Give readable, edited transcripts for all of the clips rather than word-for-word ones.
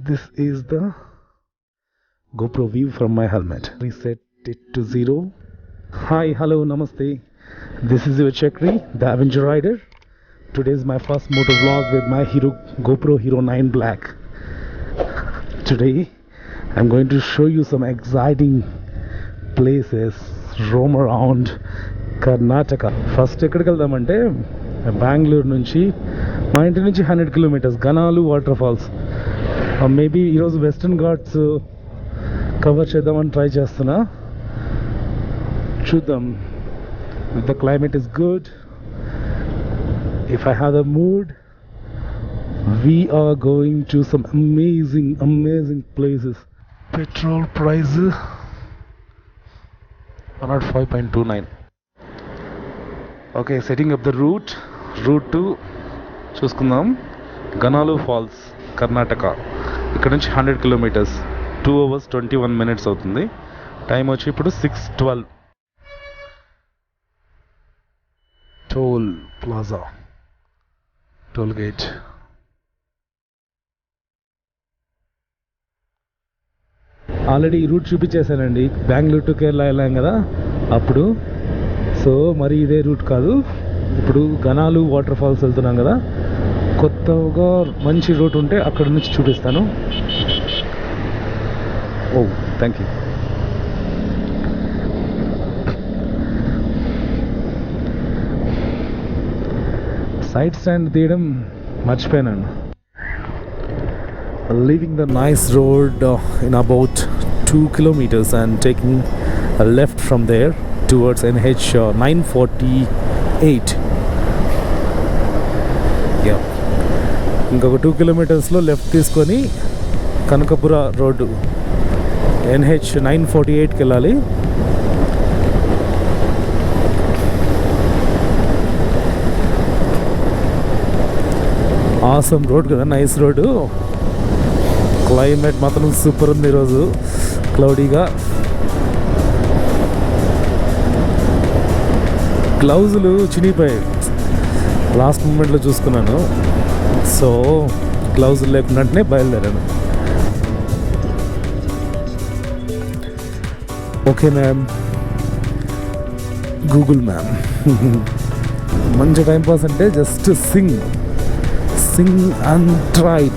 This is the GoPro view from my helmet. Reset it to 0. Hi, hello, namaste. This is your Chakri, the Avenger Rider. Today is my first motor vlog with my GoPro Hero 9 Black. Today I'm going to show you some exciting places, roam around Karnataka. First ఎక్కడికి వెళ్దామంటే బెంగళూరు నుంచి మా ఇంటి నుంచి 100 kilometres గనాలు water falls. Maybe ఈరోజు western Ghats cover చేద్దామని try చేస్తున్నా. చూద్దాం. If the climate is good, if I have the mood, we are going to some amazing places. Petrol price 105.29. Okay, setting up the route to చూసుకుందాం. Ganalu falls Karnataka. ఇక్కడ నుంచి 100 kilometres, 2 hours 21 minutes అవుతుంది. Time వచ్చి ఇప్పుడు 6:12. Toll plaza, toll gate. Already ఈ route చూపించేశానండి, Bengaluru to Kerala వెళ్ళాం కదా అప్పుడు. సో మరి ఇదే రూట్ కాదు, ఇప్పుడు గనాలు వాటర్ ఫాల్స్ వెళ్తున్నాం కదా. కొత్తగా మంచి రూట్ ఉంటే అక్కడ నుంచి చూపిస్తాను. ఓ థ్యాంక్ యూ. సైడ్ స్టాండ్ తీయడం మర్చిపోయాను. Leaving the nice road in about 2 kilometers and taking a left from there towards NH 948. Yeah. ఇంకొక 2 kilometersలో లెఫ్ట్ తీసుకొని కనకపుర రోడ్డు NH 948కి వెళ్ళాలి. ఆసమ్ రోడ్ కదా, నైస్ రోడ్డు. క్లైమేట్ మాత్రం సూపర్ ఉంది ఈరోజు, క్లౌడీగా. గ్లౌజులు చినిగిపోయాయి, లాస్ట్ మూమెంట్లో చూసుకున్నాను. సో గ్లౌజులు లేకున్నట్టునే బయలుదేరాను. Okay ma'am, Google ma'am. మంచి టైంపాస్ అంటే just Singh and tried.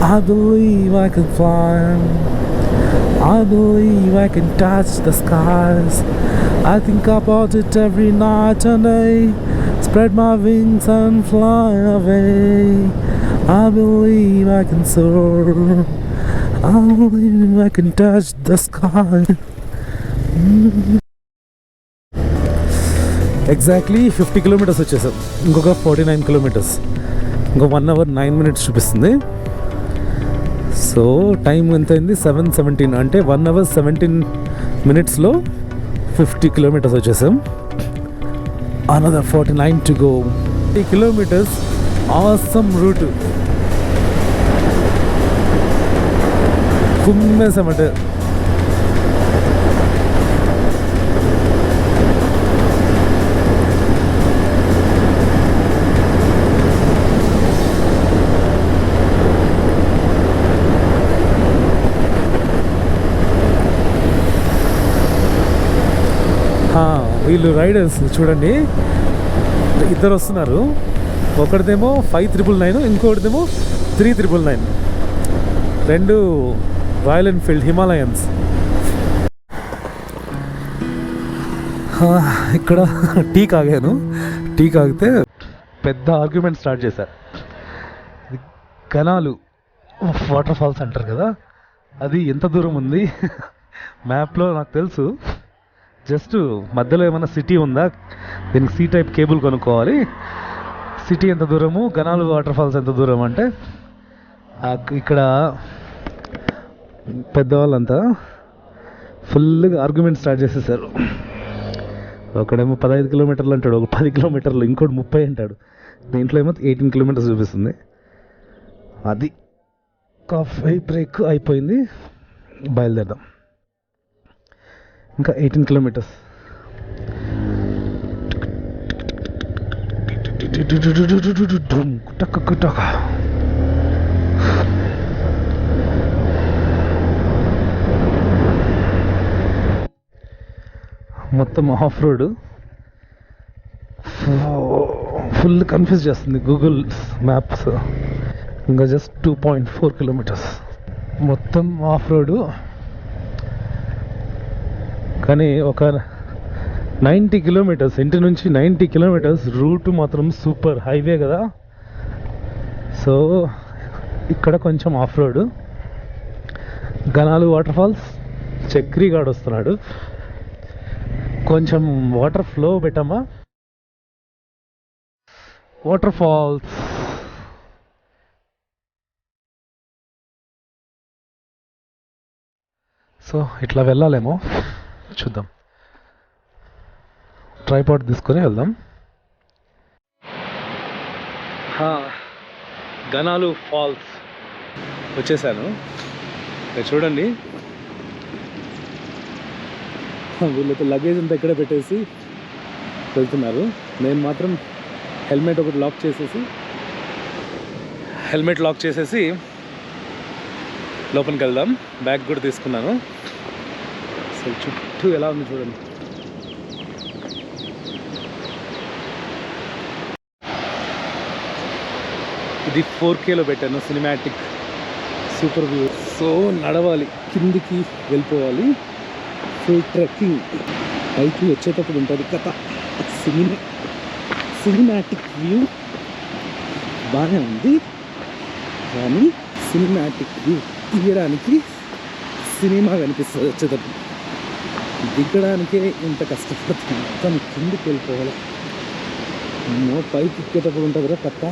I believe I can fly, I believe I can touch the skies. I think about it every night and day, spread my wings and fly away. I believe I can soar, I believe I can touch the sky. Exactly 50 kilometers వచ్చేసాం. ఇంకొక 49 kilometers, ఇంకో 1 hour 9 minutes చూపిస్తుంది. So time ఎంత అయింది? 7:17. అంటే 1 hour 17 minutesలో 50 kilometers వచ్చేసాం. Another 49 to go. 50 kilometers awesome route కుమ్మేసామంటే. వీళ్ళు రైడర్స్ చూడండి, ఇద్దరు వస్తున్నారు. ఒకటిదేమో 5,999, ఇంకొకటిదేమో 3,999. రెండు రాయల్ ఎన్ఫీల్డ్ హిమాలయన్స్. ఇక్కడ టీ కాగాను. టీ కాగితే పెద్ద ఆర్గ్యుమెంట్ స్టార్ట్ చేశారు. గనాలు వాటర్ ఫాల్స్ అంటారు కదా, అది ఎంత దూరం ఉంది మ్యాప్లో నాకు తెలుసు. జస్ట్ మధ్యలో ఏమైనా సిటీ ఉందా, దీనికి సి టైప్ కేబుల్ కొనుక్కోవాలి. సిటీ ఎంత దూరము, గనాలు వాటర్ ఫాల్స్ ఎంత దూరం అంటే ఇక్కడ పెద్దవాళ్ళంతా ఫుల్గా ఆర్గ్యుమెంట్ స్టార్ట్ చేసేసారు. ఒకడేమో 15 కిలోమీటర్లు అంటాడు, ఒక 10 కిలోమీటర్లు, ఇంకోటి 30 అంటాడు. దీంట్లో ఏమో 18 kilometers చూపిస్తుంది. అది కాఫీ బ్రేక్ అయిపోయింది, బయలుదేరదాం. ఇంకా 18 kilometers. మొత్తం ఆఫ్ రోడ్. ఫుల్ కన్ఫ్యూజ్ చేస్తుంది గూగుల్ మ్యాప్స్. ఇంకా జస్ట్ 2.4 కిలోమీటర్స్ మొత్తం ఆఫ్ రోడ్. కానీ ఒక 90 కిలోమీటర్స్ ఇంటి నుంచి 90 కిలోమీటర్స్ రూట్ మాత్రం సూపర్ హైవే కదా. సో ఇక్కడ కొంచెం ఆఫ్ రోడ్. గనాలు వాటర్ ఫాల్స్, చక్రీ గాడు వస్తున్నాడు. కొంచెం వాటర్ ఫ్లో పెట్టమ్మా. వాటర్ ఫాల్స్ సో ఇట్లా వెళ్ళాలేమో చూద్దాం. ట్రైపాడ్ తీసుకొని వెళ్దాం. గనాలు ఫాల్స్ వచ్చేసాను. చూడండి, వీళ్ళతో లగేజ్ అంతా ఇక్కడే పెట్టేసి వెళ్తున్నారు. నేను మాత్రం హెల్మెట్ ఒకటి లాక్ చేసేసి లోపలికి వెళ్దాం. బ్యాగ్ కూడా తీసుకున్నాను. సో చుట్టూ ఎలా ఉంది చూడండి. ఇది 4Kలో పెట్టాను, సినిమాటిక్ సూపర్ వ్యూ. సో నడవాలి, కిందికి వెళ్ళిపోవాలి. Full trekking. పైకి వచ్చేటప్పుడు ఉంటుంది కథ. సినిమాటిక్ వ్యూ బాగానే ఉంది, కానీ సినిమాటిక్ వ్యూ తీయడానికి సినిమా కనిపిస్తుంది. వచ్చేటప్పుడు దిగడానికే ఇంత కష్టపడుతుంది. మొత్తం కిందికి వెళ్ళిపోవాలి. పైకి ఎక్కేటప్పుడు ఉంటుంది కదా కథ.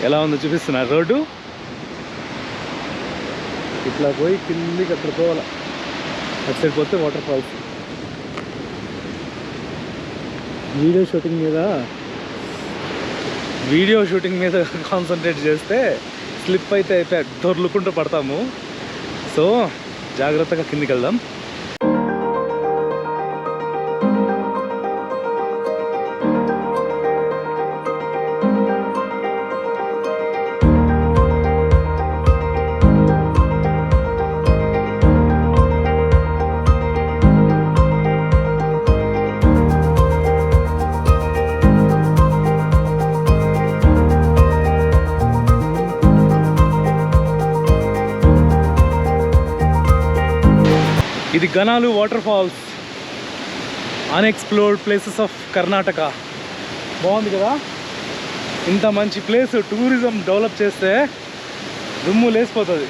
ఎలా ఉందో చూపిస్తున్నా. రోడ్డు ఇట్లా పోయి కిందికి అక్కడ పోవాలి. అటు సైడ్ పోతే వాటర్ ఫాల్స్. వీడియో షూటింగ్ మీద కాన్సన్ట్రేట్ చేస్తే స్లిప్ అయితే దొర్లుకుంటూ పడతాము. సో జాగ్రత్తగా కిందికి వెళ్దాం. ఇది Ganalu water falls, unexplored places of Karnataka. బాగుంది కదా. ఇంత మంచి ప్లేస్ టూరిజం డెవలప్ చేస్తే దుమ్ము లేసిపోతుంది.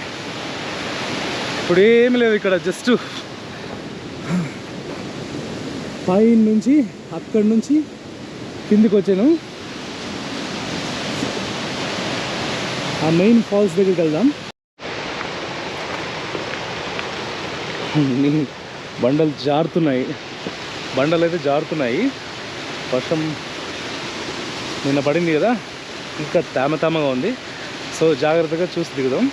ఇప్పుడు ఏమి లేదు ఇక్కడ. జస్ట్ పైన నుంచి అక్కడి నుంచి కిందికి వచ్చాను. ఆ మెయిన్ ఫాల్స్ దగ్గరికి వెళ్దాం. బండలు అయితే జారుతున్నాయి. వర్షం నిన్న పడింది కదా, ఇంకా తేమగా ఉంది. సో జాగ్రత్తగా చూసి దిగుదాం.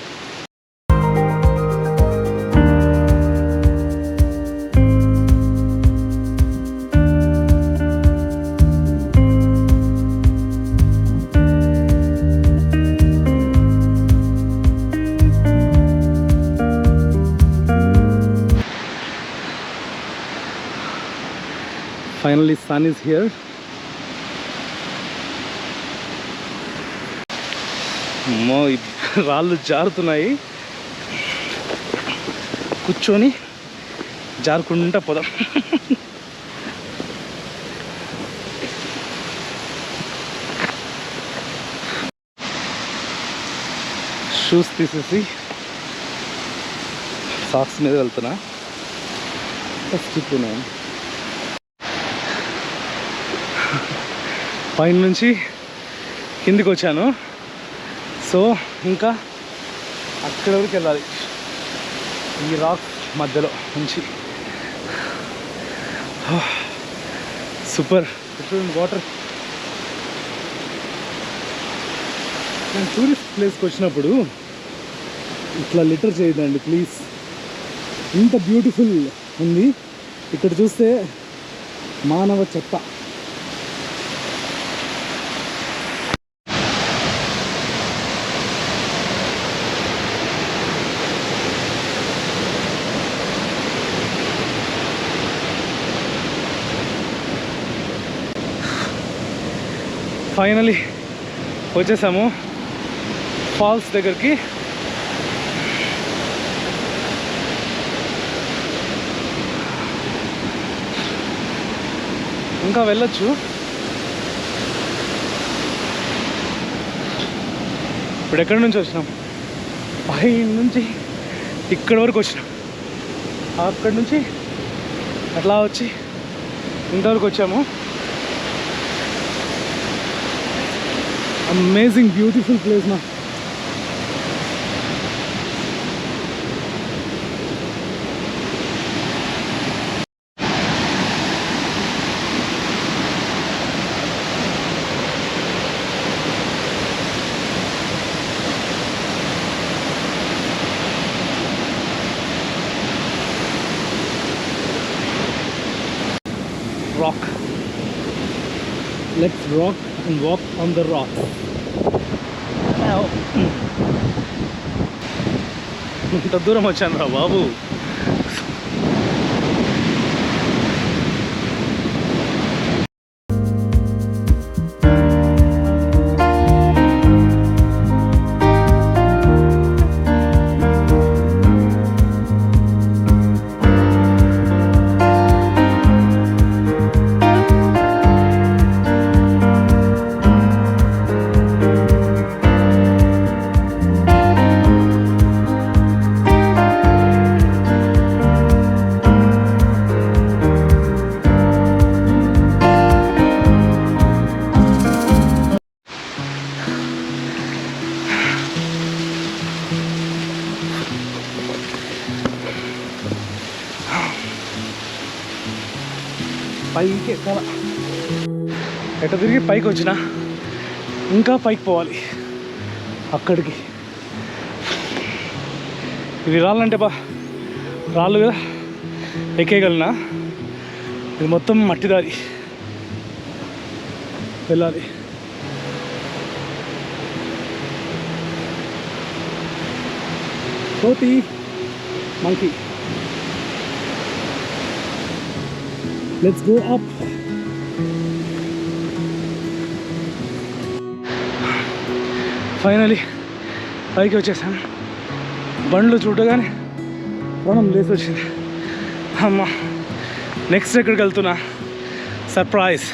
Finally sun is here. రాళ్ళు జారుతున్నాయి. కూర్చొని జారుకుంటా పోదాం. షూస్ తీసేసి సాక్స్ మీద వెళ్తున్నా. ఫస్ట్ పైన నుంచి కిందికి వచ్చాను. సో ఇంకా అక్కడ వరకు వెళ్ళాలి. ఈ రాక్ మధ్యలో నుంచి సూపర్ వాటర్. నేను టూరిస్ట్ ప్లేస్కి వచ్చినప్పుడు ఇట్లా లిటర్ చేయదండి ప్లీజ్. ఇంత బ్యూటిఫుల్ ఉంది. ఇక్కడ చూస్తే మానవ చెత్త. ఫైనలీ వచ్చేసాము ఫాల్స్ దగ్గరికి. ఇంకా వెళ్ళొచ్చు. ఇప్పుడు ఎక్కడి నుంచి వచ్చినాం? పై నుంచి ఇక్కడి వరకు వచ్చినాం. అక్కడి నుంచి అట్లా వచ్చి ఇంతవరకు వచ్చాము. అమేజింగ్ బ్యూటిఫుల్ ప్లేస్ నా. Rock. Let's rock and walk on the rock. Now. ఇంత దూరం వచ్చాను రా బాబు. పైకి ఎక్కాల. ఎట తిరిగి పైకి వచ్చిన ఇంకా పైకి పోవాలి అక్కడికి. ఇవి రాళ్ళంటే రాళ్ళు కదా, ఎక్కేయగలనా? ఇది మొత్తం మట్టి దారి వెళ్ళాలి. కోతి monkey. Let's go up. Finally పైకి వచ్చేసాను. బండ్లు చూడగానే ప్రాణం లేసి వచ్చింది. అమ్మ, నెక్స్ట్ ఎక్కడికి వెళ్తున్నా సర్ప్రైజ్.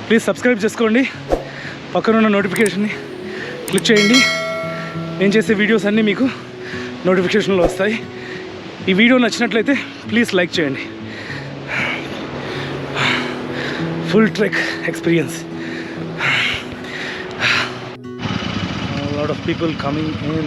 ప్లీజ్ సబ్స్క్రైబ్ చేసుకోండి, పక్కనున్న నోటిఫికేషన్ని క్లిక్ చేయండి. నేను చేసే వీడియోస్ అన్నీ మీకు నోటిఫికేషన్లో వస్తాయి. ఈ వీడియో నచ్చినట్లయితే ప్లీజ్ లైక్ చేయండి. Full trek experience. A lot of people coming in.